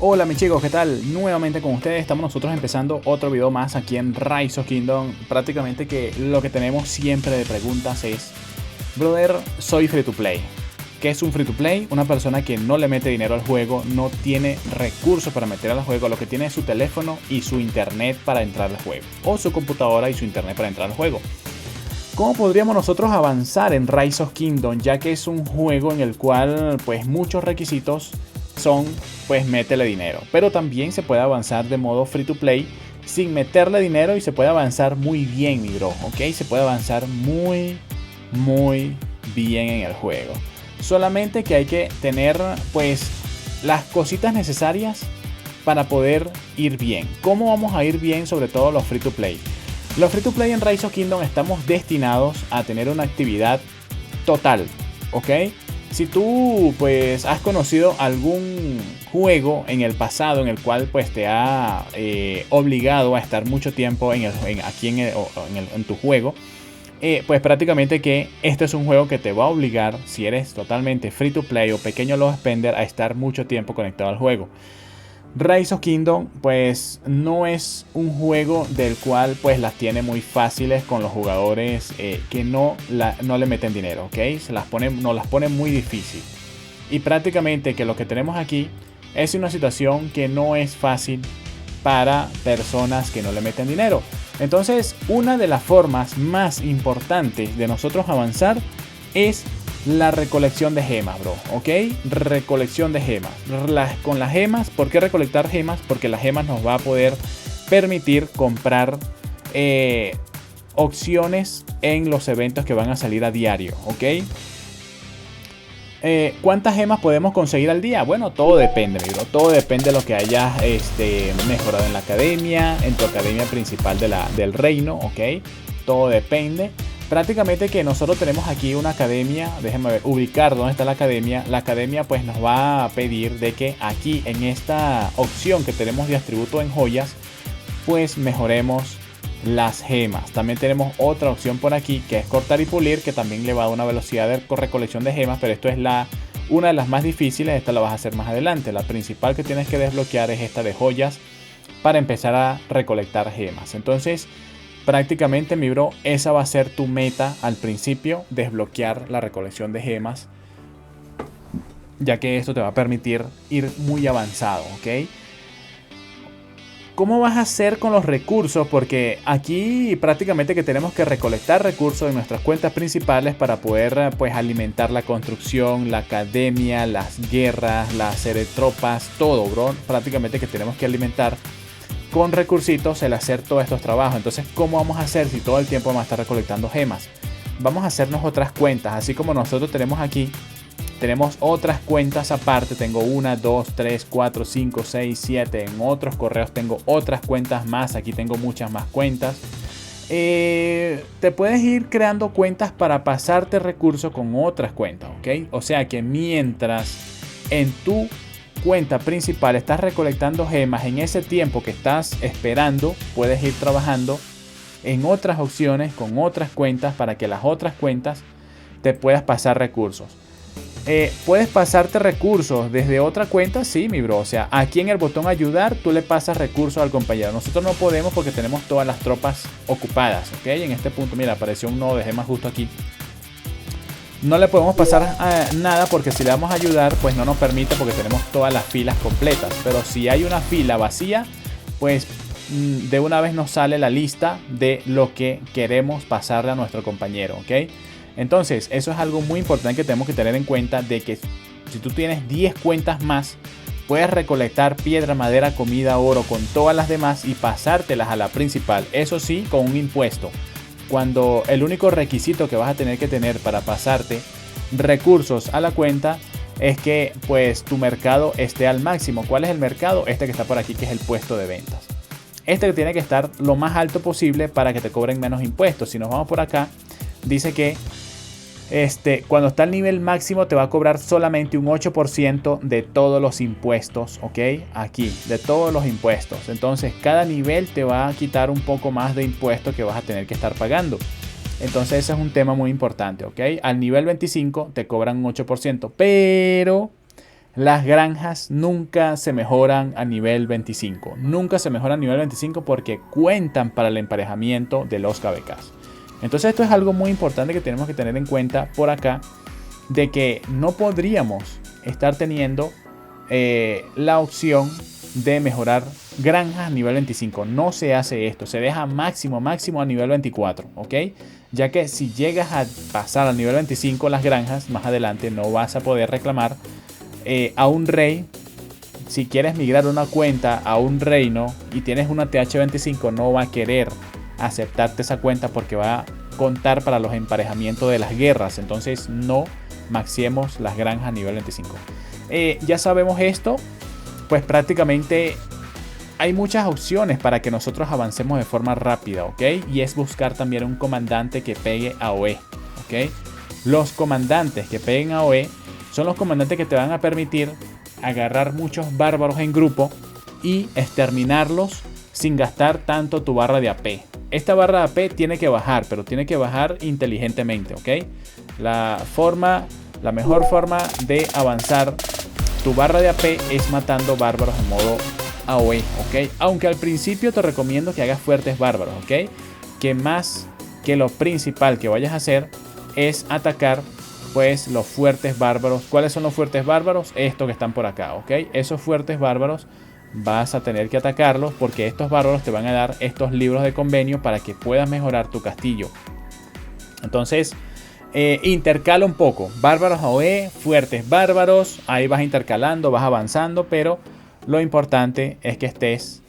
Hola mis chicos, ¿qué tal? Nuevamente con ustedes, estamos nosotros empezando otro video más aquí en Rise of Kingdom. Prácticamente que lo que tenemos siempre de preguntas es: brother, soy free to play. ¿Qué es un free to play? Una persona que no le mete dinero al juego, no tiene recursos para meter al juego, lo que tiene es su teléfono y su internet para entrar al juego, o su computadora y su internet para entrar al juego. ¿Cómo podríamos nosotros avanzar en Rise of Kingdom? Ya que es un juego en el cual pues muchos requisitos son pues métele dinero, pero también se puede avanzar de modo free to play sin meterle dinero y se puede avanzar muy bien, mi bro, ok, se puede avanzar muy bien en el juego. Solamente que hay que tener pues las cositas necesarias para poder ir bien. ¿Cómo vamos a ir bien? Sobre todo los free to play. Los free to play en Rise of Kingdom estamos destinados a tener una actividad total, ¿ok? Si tú pues has conocido algún juego en el pasado en el cual pues te ha obligado a estar mucho tiempo en tu juego, pues prácticamente que este es un juego que te va a obligar, si eres totalmente free to play o pequeño low spender, a estar mucho tiempo conectado al juego. Rise of Kingdom pues no es un juego del cual pues las tiene muy fáciles con los jugadores que no le meten dinero, ¿ok? Nos las pone muy difícil. Y prácticamente que lo que tenemos aquí es una situación que no es fácil para personas que no le meten dinero. Entonces, una de las formas más importantes de nosotros avanzar es la recolección de gemas, bro, ¿ok? Recolección de gemas. Con las gemas, ¿por qué recolectar gemas? Porque las gemas nos va a poder permitir comprar opciones en los eventos que van a salir a diario, ¿ok? ¿Cuántas gemas podemos conseguir al día? Bueno, todo depende, mi bro. Todo depende de lo que hayas mejorado en la academia, en tu academia principal del reino, ¿ok? Todo depende. Prácticamente que nosotros tenemos aquí una academia, déjenme ver, ubicar dónde está la academia. La academia pues nos va a pedir de que aquí en esta opción que tenemos de atributo en joyas, pues mejoremos las gemas. También tenemos otra opción por aquí que es cortar y pulir, que también le va a dar una velocidad de recolección de gemas, pero esto es una de las más difíciles. Esta la vas a hacer más adelante. La principal que tienes que desbloquear es esta de joyas para empezar a recolectar gemas. Entonces prácticamente, mi bro, esa va a ser tu meta al principio, desbloquear la recolección de gemas, ya que esto te va a permitir ir muy avanzado, ¿ok? ¿Cómo vas a hacer con los recursos? Porque aquí prácticamente que tenemos que recolectar recursos en nuestras cuentas principales para poder pues alimentar la construcción, la academia, las guerras, la serie de tropas, todo, bro. Prácticamente que tenemos que alimentar con recursitos el hacer todos estos trabajos. Entonces, ¿cómo vamos a hacer si todo el tiempo vamos a estar recolectando gemas? Vamos a hacernos otras cuentas, así como nosotros tenemos aquí. Tenemos otras cuentas aparte. Tengo 1, 2, 3, 4, 5, 6, 7. En otros correos tengo otras cuentas más. Aquí tengo muchas más cuentas. Te puedes ir creando cuentas para pasarte recursos con otras cuentas, ¿ok? O sea que mientras en tu cuenta principal estás recolectando gemas, en ese tiempo que estás esperando puedes ir trabajando en otras opciones con otras cuentas para que las otras cuentas te puedas pasar recursos. ¿Puedes pasarte recursos desde otra cuenta? Sí, mi bro. O sea, aquí en el botón ayudar tú le pasas recursos al compañero. Nosotros no podemos porque tenemos todas las tropas ocupadas, ¿ok? En este punto, mira, apareció un nodo de gemas justo aquí. No le podemos pasar nada porque si le damos a ayudar pues no nos permite porque tenemos todas las filas completas. Pero si hay una fila vacía pues de una vez nos sale la lista de lo que queremos pasarle a nuestro compañero, ¿ok? Entonces eso es algo muy importante que tenemos que tener en cuenta, de que si tú tienes 10 cuentas más puedes recolectar piedra, madera, comida, oro con todas las demás y pasártelas a la principal. Eso sí, con un impuesto. Cuando el único requisito que vas a tener que tener para pasarte recursos a la cuenta es que pues tu mercado esté al máximo. ¿Cuál es el mercado? Este que está por aquí, que es el puesto de ventas. Este que tiene que estar lo más alto posible para que te cobren menos impuestos. Si nos vamos por acá, dice que cuando está al nivel máximo te va a cobrar solamente un 8% de todos los impuestos, ¿ok? Aquí, de todos los impuestos. Entonces cada nivel te va a quitar un poco más de impuestos que vas a tener que estar pagando. Entonces ese es un tema muy importante, ¿ok? Al nivel 25 te cobran un 8%, pero las granjas nunca se mejoran a nivel 25. Nunca se mejoran a nivel 25 porque cuentan para el emparejamiento de los KVKs. Entonces esto es algo muy importante que tenemos que tener en cuenta por acá, de que no podríamos estar teniendo la opción de mejorar granjas a nivel 25. No se hace esto, se deja máximo a nivel 24, ¿ok? Ya que si llegas a pasar al nivel 25 las granjas, más adelante no vas a poder reclamar a un rey. Si quieres migrar una cuenta a un reino y tienes una TH25, no va a querer aceptarte esa cuenta porque va a contar para los emparejamientos de las guerras. Entonces no maxiemos las granjas a nivel 25. Ya sabemos esto, pues prácticamente hay muchas opciones para que nosotros avancemos de forma rápida, ¿ok? Y es buscar también un comandante que pegue AOE, ¿ok? Los comandantes que peguen AOE son los comandantes que te van a permitir agarrar muchos bárbaros en grupo y exterminarlos sin gastar tanto tu barra de AP. Esta barra de AP tiene que bajar, pero tiene que bajar inteligentemente, ¿ok? La mejor forma de avanzar tu barra de AP es matando bárbaros en modo AOE, ¿ok? Aunque al principio te recomiendo que hagas fuertes bárbaros, ¿ok? Que más que lo principal que vayas a hacer es atacar pues los fuertes bárbaros. ¿Cuáles son los fuertes bárbaros? Estos que están por acá, ¿ok? Esos fuertes bárbaros vas a tener que atacarlos porque estos bárbaros te van a dar estos libros de convenio para que puedas mejorar tu castillo. Entonces intercala un poco, bárbaros AOE, fuertes bárbaros, ahí vas intercalando, vas avanzando, pero lo importante es que estés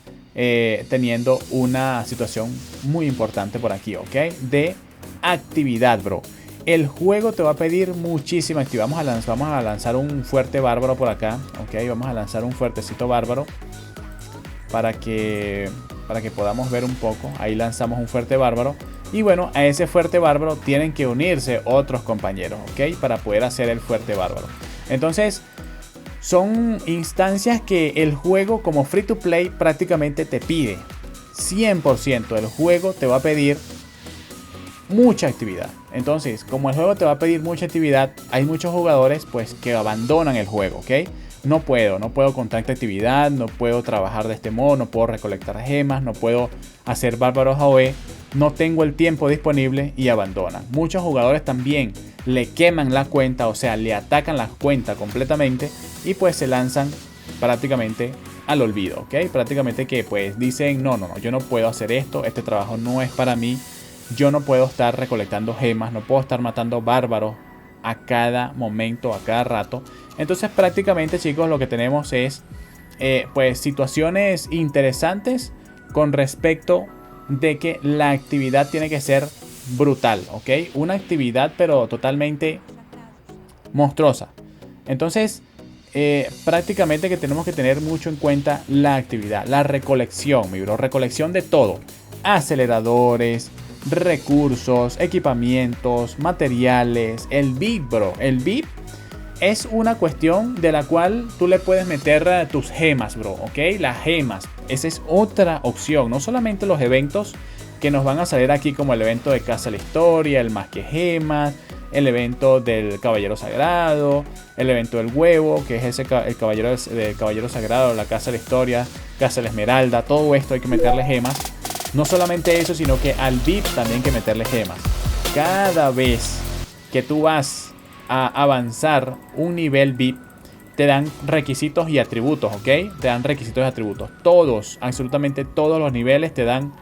teniendo una situación muy importante por aquí, ¿ok? De actividad, bro. El juego te va a pedir muchísima actividad. Vamos a lanzar un fuerte bárbaro por acá, ¿ok? Vamos a lanzar un fuertecito bárbaro para que podamos ver un poco. Ahí lanzamos un fuerte bárbaro. Y bueno, a ese fuerte bárbaro tienen que unirse otros compañeros, ¿ok? Para poder hacer el fuerte bárbaro. Entonces, son instancias que el juego como free to play prácticamente te pide. 100% el juego te va a pedir mucha actividad. Entonces, como el juego te va a pedir mucha actividad, hay muchos jugadores pues que abandonan el juego, ¿ok? No puedo con tanta actividad, no puedo trabajar de este modo, no puedo recolectar gemas, no puedo hacer bárbaros AOE, no tengo el tiempo disponible y abandonan. Muchos jugadores también le queman la cuenta, o sea, le atacan la cuenta completamente y pues se lanzan prácticamente al olvido, ¿ok? Prácticamente que pues dicen, no, yo no puedo hacer esto, este trabajo no es para mí, yo no puedo estar recolectando gemas, no puedo estar matando bárbaros a cada momento, a cada rato. Entonces prácticamente, chicos, lo que tenemos es pues situaciones interesantes con respecto de que la actividad tiene que ser brutal, ¿ok? Una actividad pero totalmente monstruosa. Entonces prácticamente que tenemos que tener mucho en cuenta la actividad, la recolección, mi bro, recolección de todo, aceleradores, recursos, equipamientos, materiales, el VIP, bro. El VIP es una cuestión de la cual tú le puedes meter tus gemas, bro, ¿ok? Las gemas, esa es otra opción. No solamente los eventos que nos van a salir aquí, como el evento de Casa de la Historia, el Más que Gemas, el evento del Caballero Sagrado, el evento del Huevo, que es el Caballero Sagrado, la Casa de la Historia, Casa de la Esmeralda. Todo esto hay que meterle gemas. No solamente eso, sino que al VIP también hay que meterle gemas. Cada vez que tú vas a avanzar un nivel VIP, te dan requisitos y atributos, ¿ok? Te dan requisitos y atributos. Todos, absolutamente todos los niveles te dan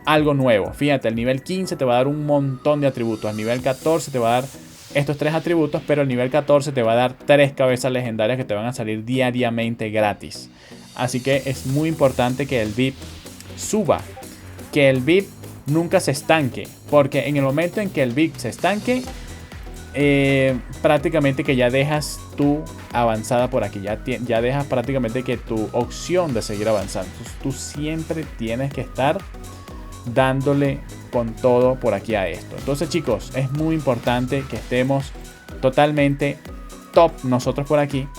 algo nuevo. Fíjate, el nivel 15 te va a dar un montón de atributos. El nivel 14 te va a dar estos 3 atributos, pero el nivel 14 te va a dar 3 cabezas legendarias que te van a salir diariamente gratis. Así que es muy importante que el VIP suba. Que el VIP nunca se estanque, porque en el momento en que el VIP se estanque, prácticamente que ya dejas tu avanzada por aquí, ya dejas prácticamente que tu opción de seguir avanzando. Entonces, tú siempre tienes que estar dándole con todo por aquí a esto. Entonces, chicos, es muy importante que estemos totalmente top nosotros por aquí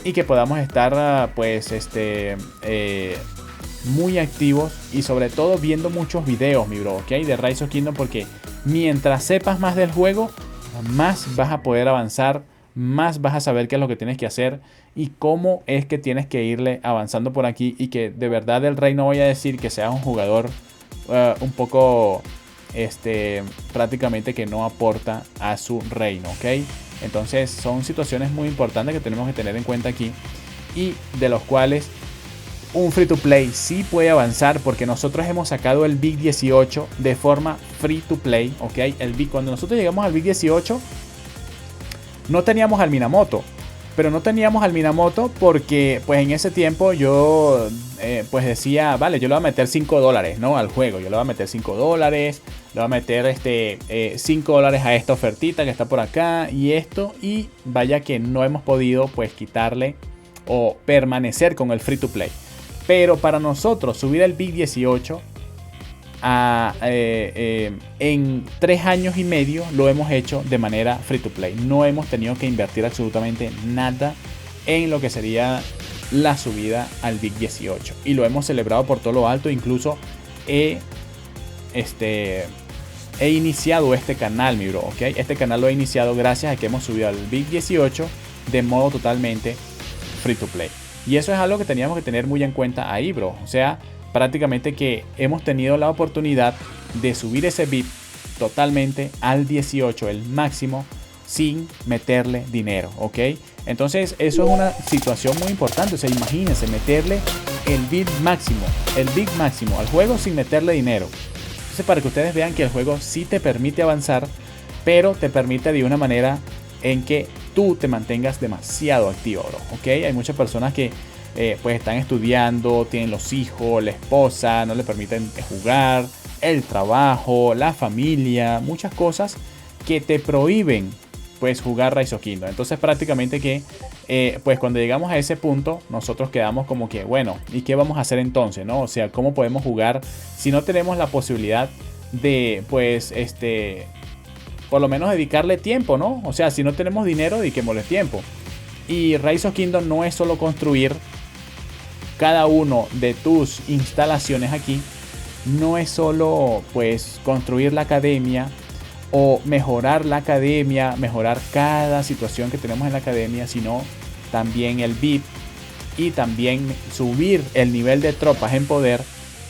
y que podamos estar pues muy activos y sobre todo viendo muchos videos, mi bro, ¿ok? De Rise of Kingdom, porque mientras sepas más del juego, más vas a poder avanzar más vas a saber qué es lo que tienes que hacer y cómo es que tienes que irle avanzando por aquí, y que de verdad el rey no voy a decir que seas un jugador un poco prácticamente que no aporta a su reino, ¿ok? Entonces son situaciones muy importantes que tenemos que tener en cuenta aquí, y de los cuales un free to play sí puede avanzar, porque nosotros hemos sacado el Big 18 de forma free to play, ¿ok? Cuando nosotros llegamos al Big 18 no teníamos al Minamoto, pero no teníamos al Minamoto porque pues en ese tiempo yo pues decía, vale, yo le voy a meter $5, ¿no? Al juego, yo le voy a meter $5, le voy a meter $5 a esta ofertita que está por acá y esto, y vaya que no hemos podido pues quitarle o permanecer con el free to play. Pero para nosotros subir el Big 18 en 3 años y medio lo hemos hecho de manera free to play. No hemos tenido que invertir absolutamente nada en lo que sería la subida al Big 18, y lo hemos celebrado por todo lo alto. Incluso he iniciado este canal, mi bro, ¿ok? Este canal lo he iniciado gracias a que hemos subido al Big 18 de modo totalmente free to play. Y eso es algo que teníamos que tener muy en cuenta ahí, bro. O sea, prácticamente que hemos tenido la oportunidad de subir ese VIP totalmente al 18, el máximo, sin meterle dinero, ¿ok? Entonces eso es una situación muy importante. O sea, imagínense meterle el VIP máximo al juego sin meterle dinero. Entonces, para que ustedes vean que el juego sí te permite avanzar, pero te permite de una manera en que tú te mantengas demasiado activo, bro, ¿ok? Hay muchas personas que pues están estudiando, tienen los hijos, la esposa, no le permiten jugar, el trabajo, la familia, muchas cosas que te prohíben pues jugar Rise of Kingdom. Entonces prácticamente que pues cuando llegamos a ese punto nosotros quedamos como que, bueno, ¿y qué vamos a hacer entonces, no? O sea, ¿cómo podemos jugar si no tenemos la posibilidad de pues por lo menos dedicarle tiempo, ¿no? O sea, si no tenemos dinero, dediquémosle tiempo. Y Rise of Kingdom no es solo construir cada uno de tus instalaciones aquí, no es solo pues construir la academia o mejorar la academia, mejorar cada situación que tenemos en la academia, sino también el VIP, y también subir el nivel de tropas en poder,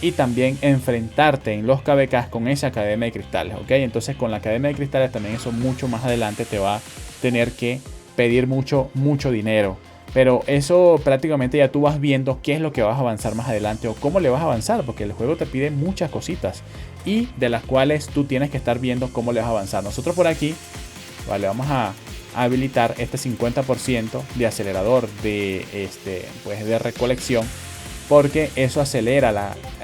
y también enfrentarte en los KVKs con esa academia de cristales, ¿ok? Entonces con la academia de cristales también eso mucho más adelante te va a tener que pedir mucho dinero. Pero eso prácticamente ya tú vas viendo qué es lo que vas a avanzar más adelante o cómo le vas a avanzar, porque el juego te pide muchas cositas y de las cuales tú tienes que estar viendo cómo le vas a avanzar. Nosotros por aquí, vale, vamos a habilitar este 50% de acelerador pues de recolección, porque eso acelera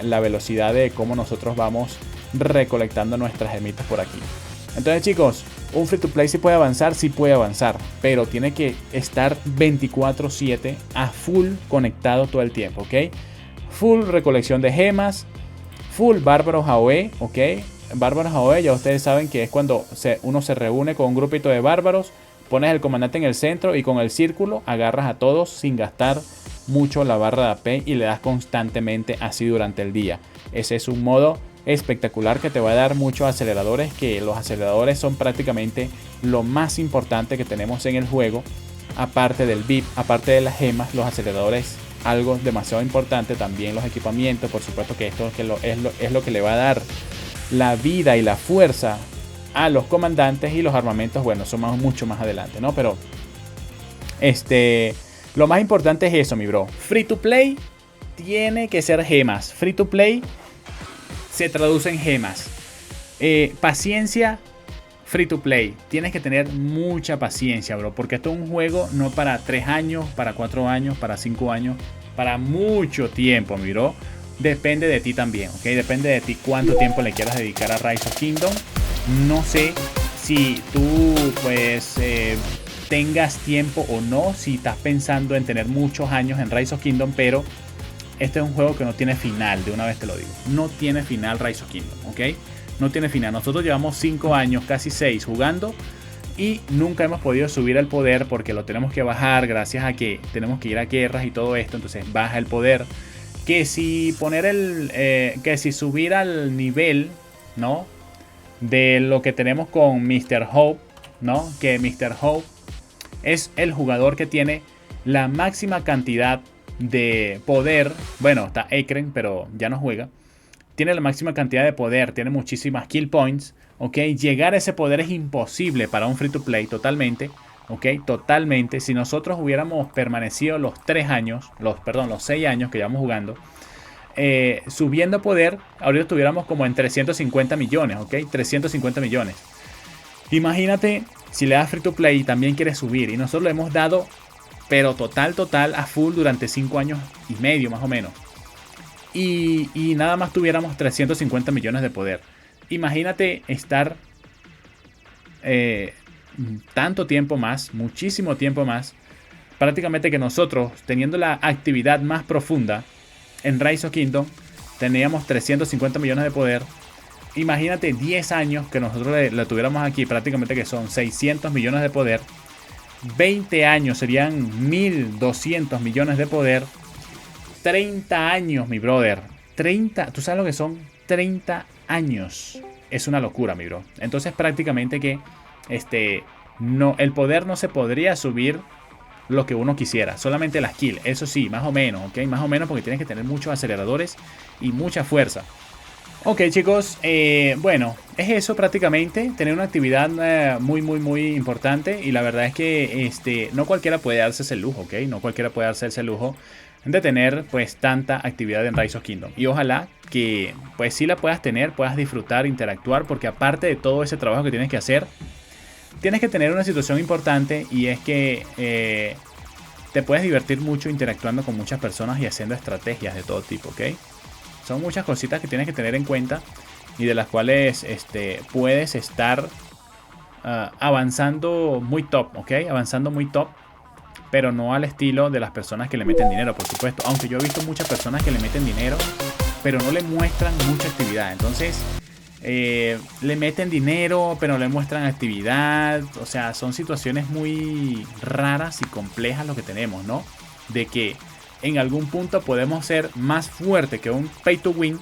la velocidad de cómo nosotros vamos recolectando nuestras gemitas por aquí. Entonces, chicos, un free to play sí puede avanzar, pero tiene que estar 24/7 a full conectado todo el tiempo, ¿ok? Full recolección de gemas, full bárbaros AOE, ¿ok? Bárbaros AOE, ya ustedes saben que es cuando uno se reúne con un grupito de bárbaros, pones el comandante en el centro y con el círculo agarras a todos sin gastar mucho la barra de AP y le das constantemente así durante el día. Ese es un modo espectacular que te va a dar muchos aceleradores, que los aceleradores son prácticamente lo más importante que tenemos en el juego. Aparte del VIP, aparte de las gemas, los aceleradores, algo demasiado importante. También los equipamientos, por supuesto que esto es lo que le va a dar la vida y la fuerza a los comandantes, y los armamentos, bueno, son mucho más adelante, ¿no? Pero lo más importante es eso, mi bro. Free to play tiene que ser gemas. Free to play se traduce en gemas. Paciencia, free to play. Tienes que tener mucha paciencia, bro, porque esto es un juego no para 3 años, para 4 años, para 5 años, para mucho tiempo, mi bro. Depende de ti también, ¿ok? Depende de ti cuánto tiempo le quieras dedicar a Rise of Kingdom. No sé si tú, pues, tengas tiempo o no, si estás pensando en tener muchos años en Rise of Kingdom, pero este es un juego que no tiene final, de una vez te lo digo. No tiene final Rise of Kingdom, ¿ok? No tiene final. Nosotros llevamos 5 años, casi 6 jugando, y nunca hemos podido subir el poder porque lo tenemos que bajar gracias a que tenemos que ir a guerras y todo esto. Entonces baja el poder. Que si subir al nivel, ¿no? De lo que tenemos con Mr. Hope, ¿no? Que Mr. Hope es el jugador que tiene la máxima cantidad de poder. Bueno, está Ekren, pero ya no juega. Tiene la máxima cantidad de poder, tiene muchísimas kill points, ¿ok? Llegar a ese poder es imposible para un free to play totalmente, ¿ok? Totalmente. Si nosotros hubiéramos permanecido los 6 años que llevamos jugando, subiendo poder, ahorita estuviéramos como en 350 millones, ¿ok? 350 millones. Imagínate si le das free to play y también quieres subir. Y nosotros lo hemos dado, pero total, a full durante 5 años y medio más o menos. Y nada más tuviéramos 350 millones de poder. Imagínate estar tanto tiempo más, muchísimo tiempo más. Prácticamente que nosotros, teniendo la actividad más profunda en Rise of Kingdom, teníamos 350 millones de poder. Imagínate 10 años que nosotros le tuviéramos aquí, prácticamente que son 600 millones de poder. 20 años serían 1200 millones de poder. 30 años, mi brother. 30, ¿tú sabes lo que son 30 años? Es una locura, mi bro. Entonces prácticamente que no, el poder no se podría subir lo que uno quisiera. Solamente las kills. Eso sí, más o menos, ¿ok? Más o menos porque tienes que tener muchos aceleradores y mucha fuerza. Ok, chicos, bueno, es eso prácticamente, tener una actividad muy importante. Y la verdad es que no cualquiera puede darse ese lujo, ¿ok? No cualquiera puede darse ese lujo de tener pues tanta actividad en Rise of Kingdom. Y ojalá que pues sí la puedas tener, puedas disfrutar, interactuar, porque aparte de todo ese trabajo que tienes que hacer, tienes que tener una situación importante, y es que te puedes divertir mucho interactuando con muchas personas y haciendo estrategias de todo tipo, ¿ok? Son muchas cositas que tienes que tener en cuenta y de las cuales puedes estar avanzando muy top, ¿ok? Avanzando muy top, pero no al estilo de las personas que le meten dinero, por supuesto. Aunque yo he visto muchas personas que le meten dinero, pero no le muestran mucha actividad. Entonces, le meten dinero, pero no le muestran actividad. O sea, son situaciones muy raras y complejas lo que tenemos, ¿no? De que en algún punto podemos ser más fuerte que un pay to win,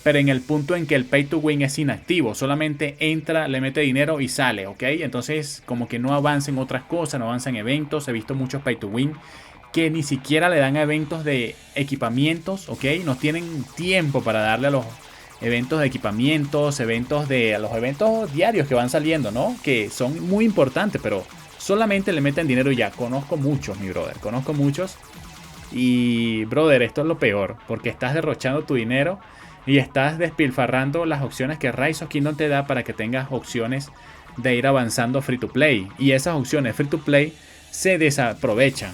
pero en el punto en que el pay to win es inactivo, solamente entra, le mete dinero y sale, ¿ok? Entonces como que no avanza en otras cosas, no avanza en eventos. He visto muchos pay to win que ni siquiera le dan a eventos de equipamientos, ¿ok? No tienen tiempo para darle a los eventos de equipamientos, a los eventos diarios que van saliendo, ¿no? Que son muy importantes, pero solamente le meten dinero y ya. Conozco muchos, mi brother, conozco muchos. Y brother, esto es lo peor, porque estás derrochando tu dinero y estás despilfarrando las opciones que Rise of Kingdom te da para que tengas opciones de ir avanzando free to play. Y esas opciones free to play se desaprovechan.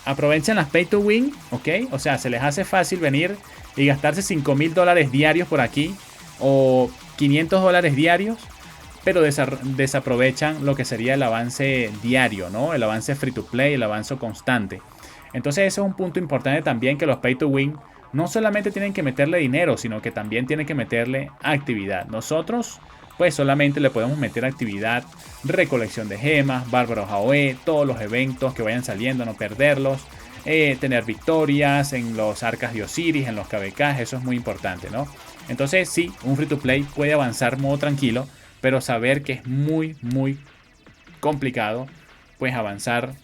Aprovechan las pay to win, ¿ok? O sea, se les hace fácil venir y gastarse $5,000 diarios por aquí o $500 diarios, pero desaprovechan lo que sería el avance diario, ¿no? El avance free to play, el avance constante. Entonces eso es un punto importante también, que los pay to win no solamente tienen que meterle dinero, sino que también tienen que meterle actividad. Nosotros pues solamente le podemos meter actividad, recolección de gemas, bárbaros AOE, todos los eventos que vayan saliendo, no perderlos, tener victorias en los arcas de Osiris, en los KVK, eso es muy importante, ¿no? Entonces sí, un free to play puede avanzar modo tranquilo, pero saber que es muy complicado pues avanzar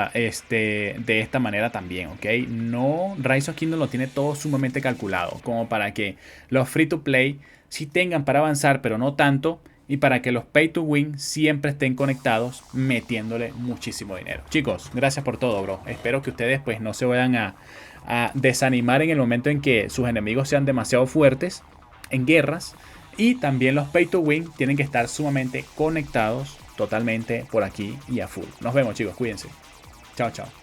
de esta manera también, ¿ok? No, Rise of Kingdom lo tiene todo sumamente calculado, como para que los free to play sí tengan para avanzar, pero no tanto, y para que los pay to win siempre estén conectados metiéndole muchísimo dinero. Chicos, gracias por todo, bro. Espero que ustedes pues no se vayan a desanimar en el momento en que sus enemigos sean demasiado fuertes en guerras, y también los pay to win tienen que estar sumamente conectados totalmente por aquí y a full. Nos vemos, chicos, cuídense. Chao, chao.